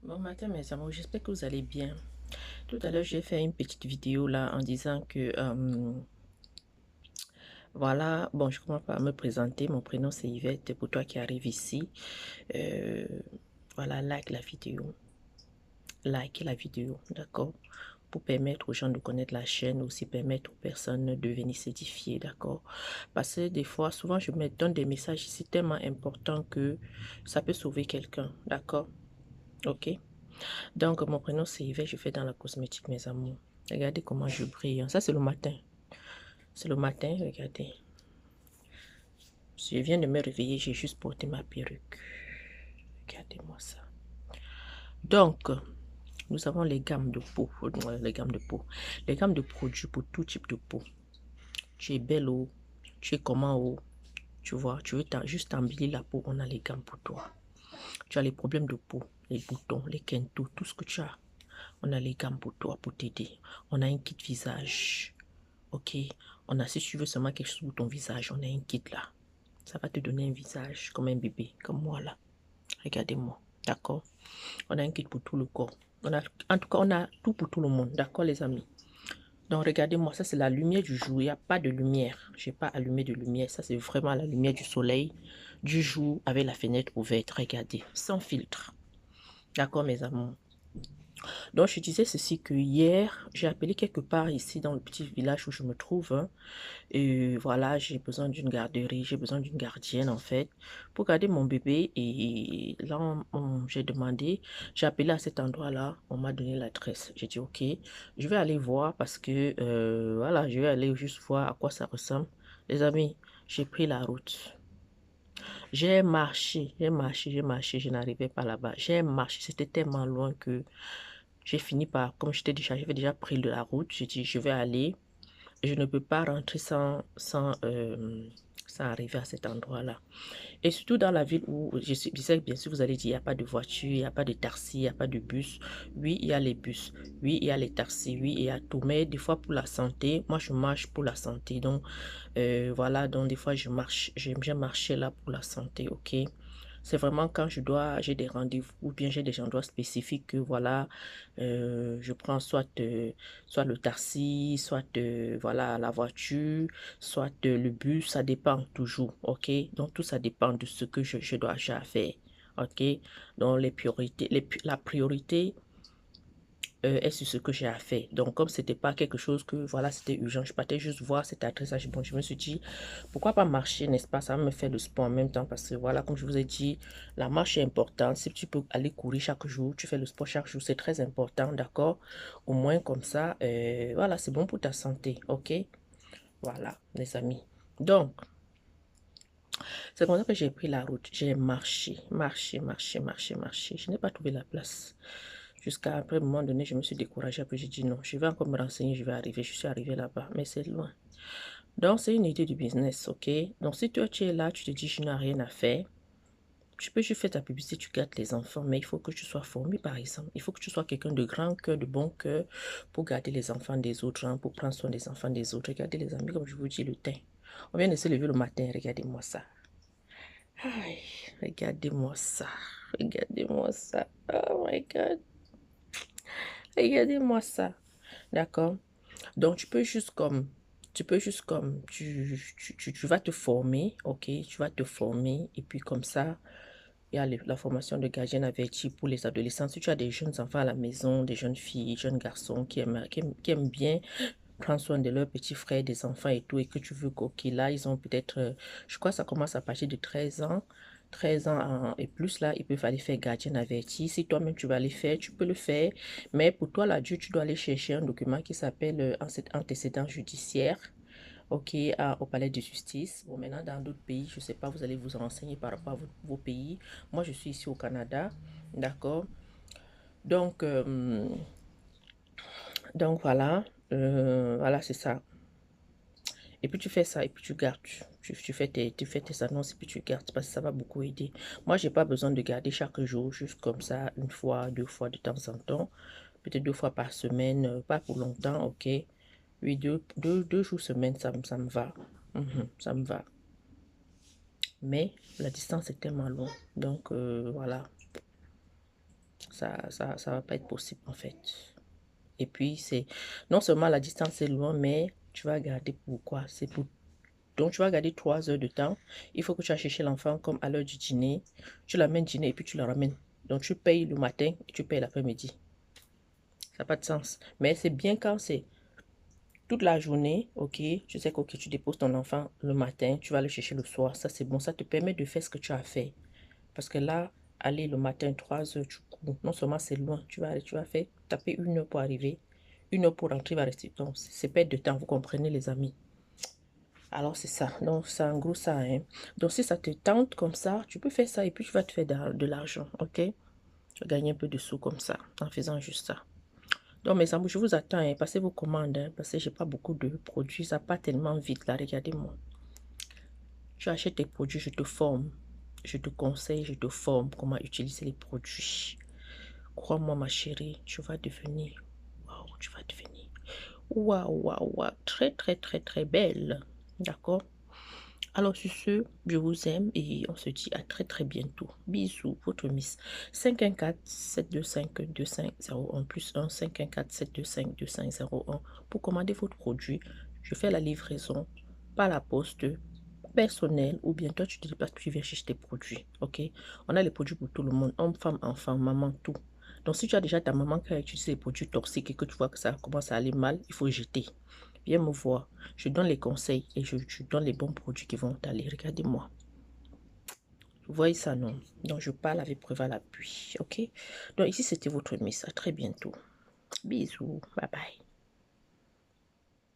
Bon matin mes amours, j'espère que vous allez bien. Tout à l'heure, j'ai fait une petite vidéo là en disant que voilà, bon, je commence par me présenter. Mon prénom c'est Yvette. Pour toi qui arrive ici, euh, voilà, like la vidéo, d'accord? Pour permettre aux gens de connaître la chaîne, aussi permettre aux personnes de venir s'édifier, d'accord? Parce que des fois, souvent, je me donne des messages ici tellement importants que ça peut sauver quelqu'un, d'accord? Ok? Donc, mon prénom c'est Yves, je fais dans la cosmétique, mes amours. Regardez comment je brille. Ça, c'est le matin. C'est le matin, regardez. Je viens de me réveiller, j'ai juste porté ma perruque. Regardez-moi ça. Donc, nous avons les gammes de peau. Les gammes de peau. Les gammes de produits pour tout type de peau. Tu es belle ou tu es comment ou tu vois, tu veux juste embellir la peau, on a les gammes pour toi. Tu as les problèmes de peau, les boutons, les quintaux, tout ce que tu as. On a les gammes pour toi, pour t'aider. On a un kit visage. Ok, on a, si tu veux seulement quelque chose pour ton visage, on a un kit là. Ça va te donner un visage comme un bébé, comme moi là. Regardez-moi, d'accord? On a un kit pour tout le corps. En tout cas, on a tout pour tout le monde, d'accord les amis? Donc regardez-moi, ça c'est la lumière du jour. Il n'y a pas de lumière. Je n'ai pas allumé de lumière. Ça c'est vraiment la lumière du soleil, du jour, avec la fenêtre ouverte. Regardez, sans filtre. D'accord mes amours? Donc, je disais ceci que hier, j'ai appelé quelque part ici dans le petit village où je me trouve. Hein, et voilà, j'ai besoin d'une garderie, j'ai besoin d'une gardienne en fait, pour garder mon bébé. Et là, j'ai demandé, j'ai appelé à cet endroit-là, on m'a donné l'adresse. J'ai dit, ok, je vais aller voir parce que, voilà, je vais aller juste voir à quoi ça ressemble. Les amis, j'ai pris la route. Je n'arrivais pas là-bas. J'ai marché, c'était tellement loin que j'ai fini par, comme j'avais déjà pris de la route, j'ai dit, je vais aller. Je ne peux pas rentrer sans arriver à cet endroit-là. Et surtout dans la ville où je sais, bien sûr, vous allez dire, il n'y a pas de voiture, il n'y a pas de taxi, il n'y a pas de bus. Oui, il y a les bus. Oui, il y a les taxis. Oui, il y a tout. Mais des fois, pour la santé, moi, je marche pour la santé. Donc, voilà, donc des fois, je marche. J'aime bien marcher là pour la santé, ok? C'est vraiment quand j'ai des rendez-vous ou bien j'ai des endroits spécifiques que voilà, je prends soit le taxi, soit voilà, la voiture, soit le bus, ça dépend toujours, ok? Donc tout ça dépend de ce que je dois faire, ok? Donc les priorités, la priorité est sur ce que j'ai à faire. Donc, comme c'était pas quelque chose que, voilà, c'était urgent, je partais juste voir cette adresse. Bon, je me suis dit, pourquoi pas marcher, n'est-ce pas? Ça va me faire le sport en même temps parce que, voilà, comme je vous ai dit, la marche est importante. Si tu peux aller courir chaque jour, tu fais le sport chaque jour, c'est très important, d'accord? Au moins, comme ça, voilà, c'est bon pour ta santé, ok? Voilà, les amis. Donc, c'est comme ça que j'ai pris la route. J'ai marché. Je n'ai pas trouvé la place. Jusqu'à après un moment donné, je me suis découragée. Après, j'ai dit non, je vais encore me renseigner, je vais arriver. Je suis arrivée là-bas, mais c'est loin. Donc, c'est une idée du business, ok? Donc, si toi, tu es là, tu te dis, je n'ai rien à faire. Tu peux juste faire ta publicité, tu gardes les enfants, mais il faut que tu sois formé, par exemple. Il faut que tu sois quelqu'un de grand cœur, de bon cœur, pour garder les enfants des autres, hein, pour prendre soin des enfants des autres. Regardez les amis, comme je vous dis, le teint. On vient de se lever le matin, regardez-moi ça. Aïe, regardez-moi ça. Regardez-moi ça. Oh my God. Regardez-moi ça. D'accord? Donc, tu vas te former, ok? Tu vas te former et puis comme ça, il y a la formation de gardienne avertie pour les adolescents. Si tu as des jeunes enfants à la maison, des jeunes filles, jeunes garçons qui aiment bien prendre soin de leurs petits frères, des enfants et tout, et que tu veux qu'ok, là, ils ont peut-être, je crois que ça commence à partir de 13 ans. 13 ans et plus, là, ils peuvent aller faire gardien averti. Si toi-même tu vas aller faire, tu peux le faire. Mais pour toi, l'adulte, tu dois aller chercher un document qui s'appelle antécédent judiciaire. Ok, au palais de justice. Bon, maintenant, dans d'autres pays, je ne sais pas, vous allez vous renseigner par rapport à vos pays. Moi, je suis ici au Canada. D'accord? Donc, voilà. Voilà, c'est ça. Et puis tu fais ça et puis tu gardes. Tu fais tes annonces et puis tu gardes parce que ça va beaucoup aider. Moi, j'ai pas besoin de garder chaque jour, juste comme ça, une fois, deux fois de temps en temps. Peut-être deux fois par semaine, pas pour longtemps, ok? Oui, deux jours semaine, ça me va. Ça me va. Mais la distance est tellement longue. Donc, voilà. Ça va pas être possible en fait. Et puis, c'est non seulement la distance est loin, mais tu vas garder pourquoi? C'est pour donc, tu vas garder 3 heures de temps. Il faut que tu ailles chercher l'enfant comme à l'heure du dîner. Tu l'amènes dîner et puis tu le ramènes. Donc, tu payes le matin et tu payes l'après-midi. Ça n'a pas de sens. Mais c'est bien quand c'est toute la journée, ok. Tu sais que okay, tu déposes ton enfant le matin, tu vas le chercher le soir. Ça, c'est bon. Ça te permet de faire ce que tu as fait. Parce que là, aller le matin, 3 heures, tu cours. Non seulement c'est loin, tu vas faire taper 1 heure pour arriver. 1 heure pour rentrer, il va rester. Donc, c'est perte de temps, vous comprenez, les amis. Alors, c'est ça. Donc, c'est en gros ça. Hein. Donc, si ça te tente comme ça, tu peux faire ça et puis tu vas te faire de l'argent. OK? Tu vas gagner un peu de sous comme ça en faisant juste ça. Donc, mes amis, je vous attends. Hein. Passez vos commandes hein, parce que j'ai pas beaucoup de produits. Ça part tellement vite là. Regardez-moi. Tu achètes tes produits, je te forme. Je te conseille, je te forme comment utiliser les produits. Crois-moi, ma chérie, tu vas devenir. Waouh, tu vas devenir. Waouh, waouh, waouh. Très, très, très, très belle. D'accord? Alors sur ce, je vous aime et on se dit à très très bientôt. Bisous, votre Miss. 514-725-2501 plus 1 514-725-2501 pour commander votre produit. Je fais la livraison par la poste personnelle ou bien toi tu te déplaces, tu viens chercher tes produits. Ok? On a les produits pour tout le monde, homme, femme, enfant, maman, tout. Donc si tu as déjà ta maman qui a utilisé les produits toxiques et que tu vois que ça commence à aller mal, il faut jeter. Viens me voir. Je donne les conseils et je donne les bons produits qui vont t'aller. Regardez-moi. Vous voyez ça, non? Donc, je parle avec preuve à l'appui. OK? Donc, ici, c'était votre Miss. À très bientôt. Bisous. Bye bye.